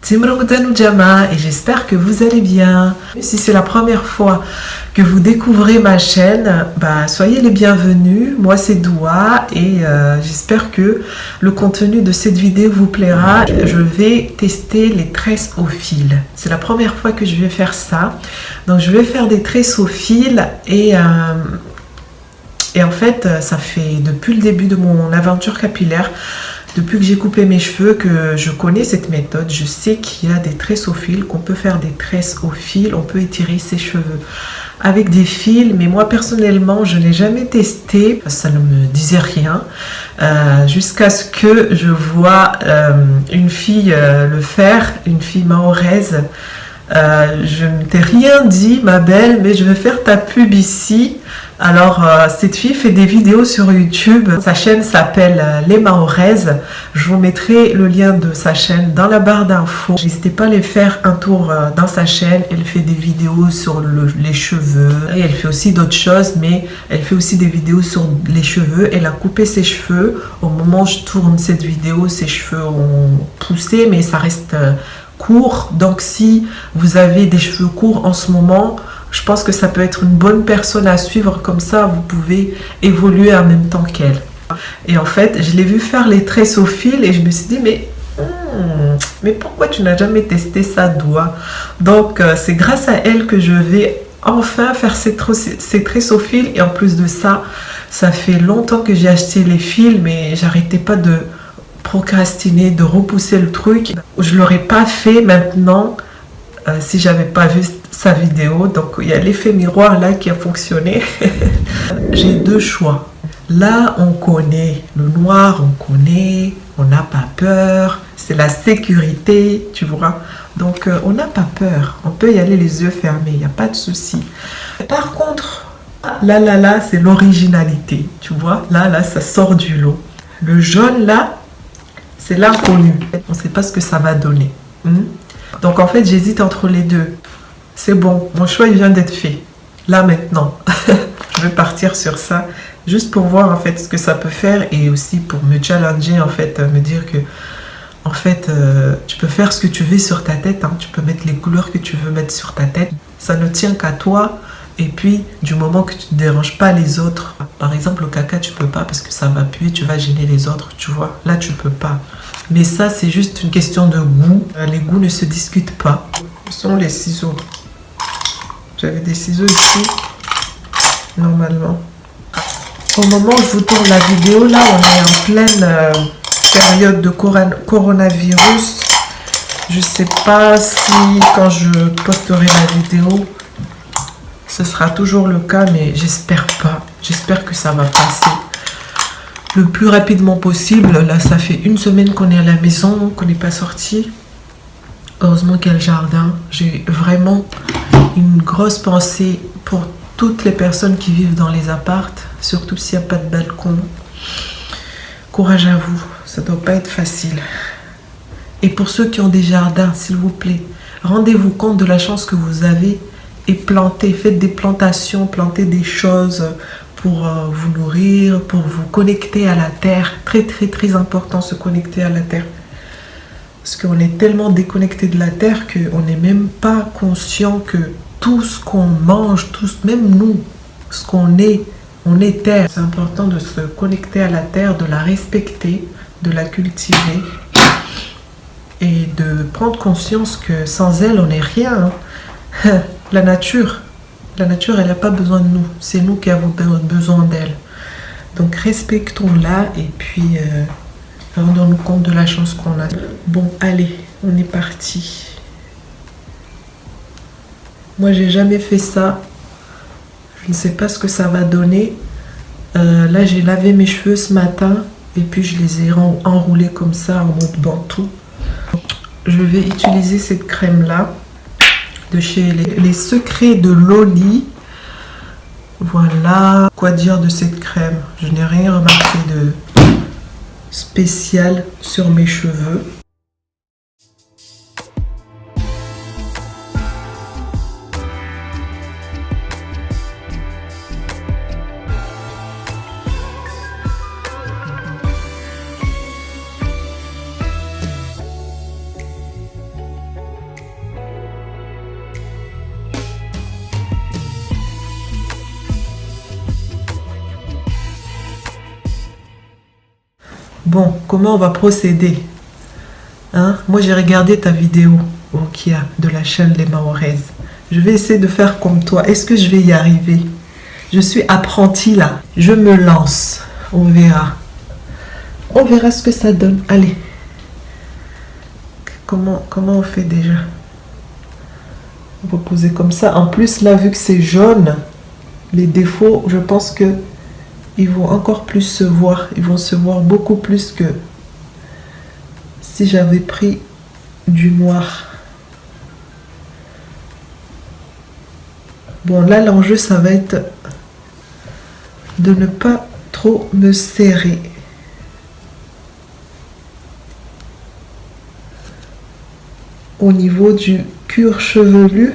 Timrongdan Jama et j'espère que vous allez bien. Si c'est la première fois que vous découvrez ma chaîne, soyez les bienvenus. Moi c'est Doua et j'espère que le contenu de cette vidéo vous plaira. Je vais tester les tresses au fil. C'est la première fois que je vais faire ça. Donc je vais faire des tresses au fil et en fait ça fait depuis le début de mon aventure capillaire. Depuis que j'ai coupé mes cheveux, que je connais cette méthode, je sais qu'il y a des tresses au fil, qu'on peut faire des tresses au fil, on peut étirer ses cheveux avec des fils, mais moi personnellement, je n'ai jamais testé, ça ne me disait rien, jusqu'à ce que je vois une fille le faire, une fille mahoraise. Je ne t'ai rien dit, ma belle, mais je vais faire ta pub ici. Alors, cette fille fait des vidéos sur YouTube. Sa chaîne s'appelle Les Mahoraises. Je vous mettrai le lien de sa chaîne dans la barre d'infos. N'hésitez pas à aller faire un tour dans sa chaîne. Elle fait des vidéos sur les cheveux. Et elle fait aussi d'autres choses, mais elle fait aussi des vidéos sur les cheveux. Elle a coupé ses cheveux. Au moment où je tourne cette vidéo, ses cheveux ont poussé, mais ça reste court. Donc, si vous avez des cheveux courts en ce moment, je pense que ça peut être une bonne personne à suivre, comme ça vous pouvez évoluer en même temps qu'elle. Et en fait, je l'ai vu faire les tresses au fil et je me suis dit, mais pourquoi tu n'as jamais testé ça, Doua? Donc, c'est grâce à elle que je vais enfin faire ces tresses au fil. Et en plus de ça, ça fait longtemps que j'ai acheté les fils, mais j'arrêtais pas de procrastiner, de repousser le truc. Je ne l'aurais pas fait maintenant si j'avais pas vu sa vidéo. Donc il y a l'effet miroir là qui a fonctionné. J'ai deux choix. Là on connaît le noir, on connaît, on n'a pas peur, c'est la sécurité, tu vois. Donc on n'a pas peur, on peut y aller les yeux fermés, il n'y a pas de souci. Par contre, là, c'est l'originalité, tu vois. Là, ça sort du lot. Le jaune là, c'est l'inconnu. On ne sait pas ce que ça va donner. Donc en fait, j'hésite entre les deux. C'est bon, mon choix il vient d'être fait. Là maintenant, je vais partir sur ça, juste pour voir en fait ce que ça peut faire et aussi pour me challenger en fait, me dire que en fait, tu peux faire ce que tu veux sur ta tête, hein. Tu peux mettre les couleurs que tu veux mettre sur ta tête. Ça ne tient qu'à toi. Et puis, du moment que tu ne déranges pas les autres, par exemple, le caca, tu peux pas parce que ça va puer, tu vas gêner les autres, tu vois. Là, tu peux pas. Mais ça, c'est juste une question de goût. Les goûts ne se discutent pas. Ce sont les ciseaux. J'avais des ciseaux ici, normalement. Au moment où je vous tourne la vidéo, là, on est en pleine période de coronavirus. Je sais pas si, quand je posterai la vidéo, ce sera toujours le cas, mais j'espère pas. J'espère que ça va passer le plus rapidement possible. Là, ça fait une semaine qu'on est à la maison, qu'on n'est pas sorti. Heureusement qu'il y a le jardin. J'ai vraiment une grosse pensée pour toutes les personnes qui vivent dans les appartes, surtout s'il n'y a pas de balcon. Courage à vous, ça ne doit pas être facile. Et pour ceux qui ont des jardins, s'il vous plaît, rendez-vous compte de la chance que vous avez et plantez, faites des plantations, plantez des choses pour vous nourrir, pour vous connecter à la terre. Très, très, très important, se connecter à la terre. Parce qu'on est tellement déconnecté de la terre qu'on n'est même pas conscient que tout ce qu'on mange, même nous, ce qu'on est, on est terre. C'est important de se connecter à la terre, de la respecter, de la cultiver et de prendre conscience que sans elle, on n'est rien. La nature, elle n'a pas besoin de nous. C'est nous qui avons besoin d'elle. Donc respectons-la et puis rendons-nous compte de la chance qu'on a. Bon, allez, on est parti. Moi, j'ai jamais fait ça. Je ne sais pas ce que ça va donner. Là, j'ai lavé mes cheveux ce matin et puis je les ai enroulés comme ça en mode bantou. Je vais utiliser cette crème-là de chez les Secrets de Loli. Voilà. Quoi dire de cette crème? Je n'ai rien remarqué de spécial sur mes cheveux. Bon, comment on va procéder, hein? Moi, j'ai regardé ta vidéo, Rukia, de la chaîne Les Mahoraises. Je vais essayer de faire comme toi. Est-ce que je vais y arriver? Je suis apprentie là. Je me lance. On verra. On verra ce que ça donne. Allez. Comment on fait déjà? On va poser comme ça. En plus, là, vu que c'est jaune, les défauts, je pense que ils vont encore plus se voir. Ils vont se voir beaucoup plus que si j'avais pris du noir. Bon, là, l'enjeu, ça va être de ne pas trop me serrer. Au niveau du cuir chevelu,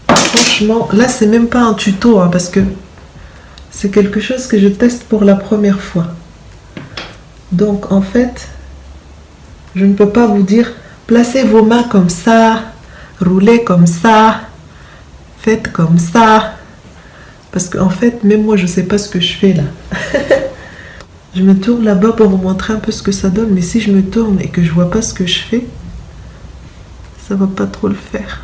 franchement, là, c'est même pas un tuto, hein, parce que c'est quelque chose que je teste pour la première fois. Donc, en fait, je ne peux pas vous dire, placez vos mains comme ça, roulez comme ça, faites comme ça. Parce qu'en fait, même moi, je ne sais pas ce que je fais là. Je me tourne là-bas pour vous montrer un peu ce que ça donne. Mais si je me tourne et que je ne vois pas ce que je fais, ça ne va pas trop le faire.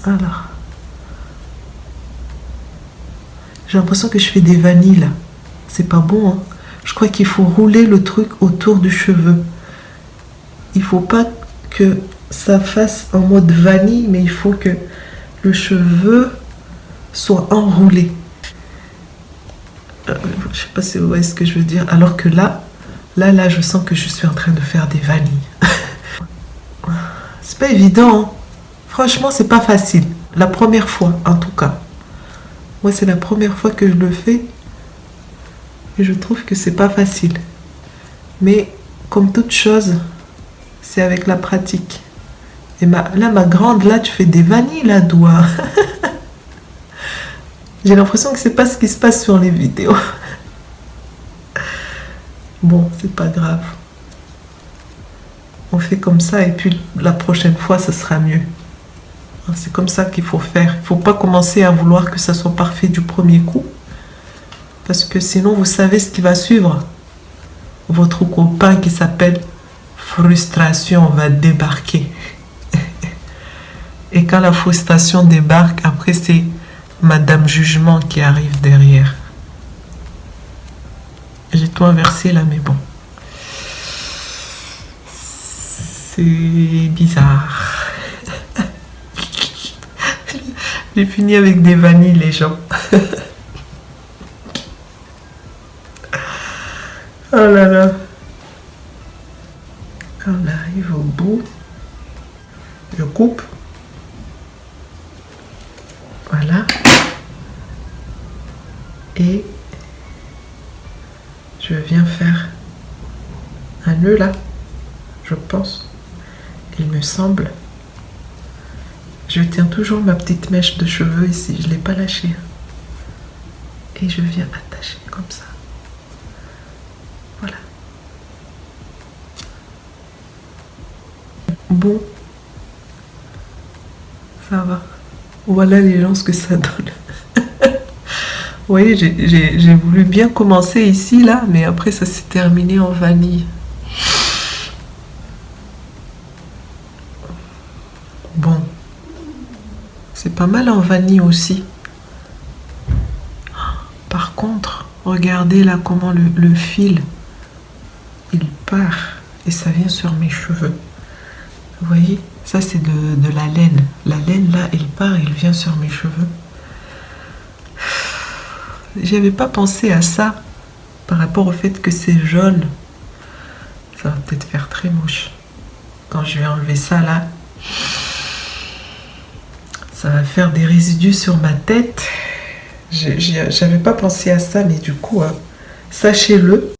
Alors. J'ai l'impression que je fais des vanilles là. C'est pas bon, hein. Je crois qu'il faut rouler le truc autour du cheveu. Il faut pas que ça fasse en mode vanille, mais il faut que le cheveu soit enroulé. Je sais pas si vous voyez ce que je veux dire. Alors que là, je sens que je suis en train de faire des vanilles. C'est pas évident, hein. Franchement, c'est pas facile. La première fois, en tout cas. Moi, c'est la première fois que je le fais. Et je trouve que c'est pas facile. Mais comme toute chose, c'est avec la pratique. Et là, ma grande, là, tu fais des vanilles, là, doigt. J'ai l'impression que c'est pas ce qui se passe sur les vidéos. Bon, c'est pas grave. On fait comme ça et puis la prochaine fois, ça sera mieux. C'est comme ça qu'il faut faire. Il ne faut pas commencer à vouloir que ça soit parfait du premier coup. Parce que sinon, vous savez ce qui va suivre. Votre copain qui s'appelle frustration va débarquer. Et quand la frustration débarque, après c'est Madame Jugement qui arrive derrière. J'ai tout inversé là, mais bon. C'est bizarre. J'ai fini avec des vanilles, les gens. Oh là là. Quand on arrive au bout, je coupe. Voilà. Et je viens faire un nœud là, je pense. Il me semble. Je tiens toujours ma petite mèche de cheveux ici, je ne l'ai pas lâchée. Et je viens attacher comme ça. Voilà. Bon. Ça va. Voilà les gens ce que ça donne. Vous voyez, j'ai voulu bien commencer ici, là, mais après ça s'est terminé en vanille. Bon. C'est pas mal en vanille aussi. Par contre, regardez là comment le fil, il part et ça vient sur mes cheveux. Vous voyez, ça c'est de la laine. La laine là, il part, il vient sur mes cheveux. J'avais pas pensé à ça par rapport au fait que c'est jaune. Ça va peut-être faire très moche. Quand je vais enlever ça là, ça va faire des résidus sur ma tête. J'avais pas pensé à ça, mais du coup, hein, sachez-le.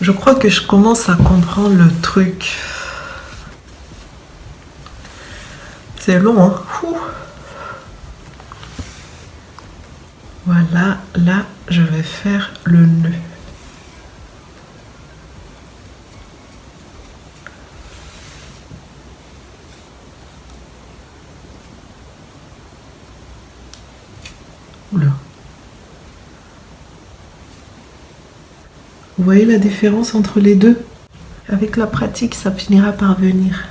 Je crois que je commence à comprendre le truc. C'est long, hein? Ouh. Voilà, là, je vais faire le nœud. Oula. Vous voyez la différence entre les deux? Avec la pratique, ça finira par venir.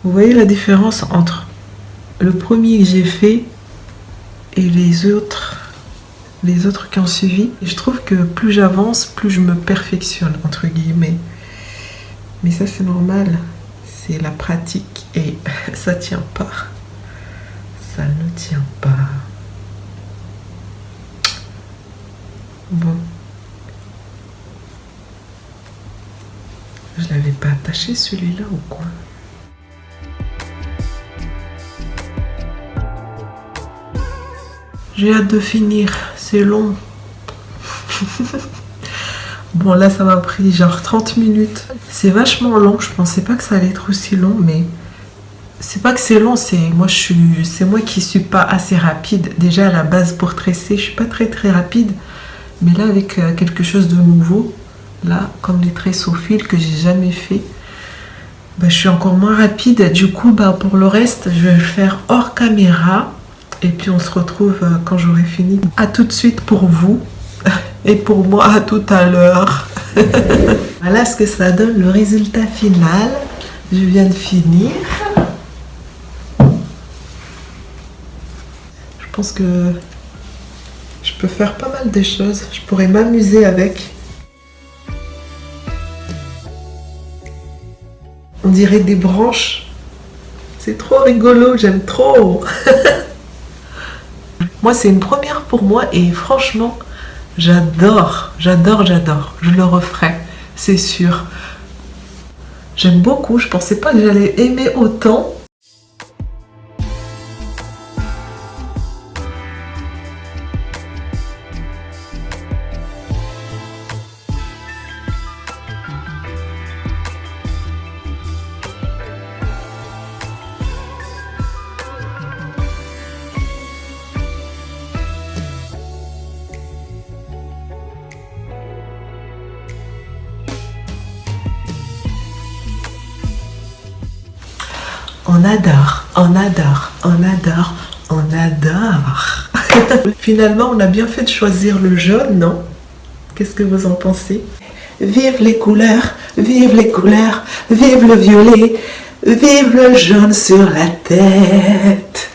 Vous voyez la différence entre le premier que j'ai fait et les autres qui ont suivi. Et je trouve que plus j'avance, plus je me perfectionne, entre guillemets. Mais ça, c'est normal. C'est la pratique et ça tient pas. Ça ne tient pas. Bon. Je l'avais pas attaché celui-là ou quoi? J'ai hâte de finir, c'est long. Bon là ça m'a pris genre 30 minutes. C'est vachement long, je pensais pas que ça allait être aussi long, mais c'est pas que c'est long, c'est moi qui suis pas assez rapide. Déjà à la base pour tresser, je suis pas très rapide, mais là avec quelque chose de nouveau, là comme les tresses au fil que j'ai jamais fait, bah, je suis encore moins rapide. Du coup bah pour le reste je vais le faire hors caméra. Et puis on se retrouve quand j'aurai fini. À tout de suite pour vous. Et pour moi, à tout à l'heure. Voilà ce que ça donne, le résultat final. Je viens de finir. Je pense que je peux faire pas mal de choses. Je pourrais m'amuser avec. On dirait des branches. C'est trop rigolo, j'aime trop. Moi, c'est une première pour moi et franchement, j'adore. Je le referai, c'est sûr. J'aime beaucoup, je pensais pas que j'allais aimer autant. On adore. Finalement, on a bien fait de choisir le jaune, non? Qu'est-ce que vous en pensez? Vive les couleurs, vive le violet, vive le jaune sur la tête.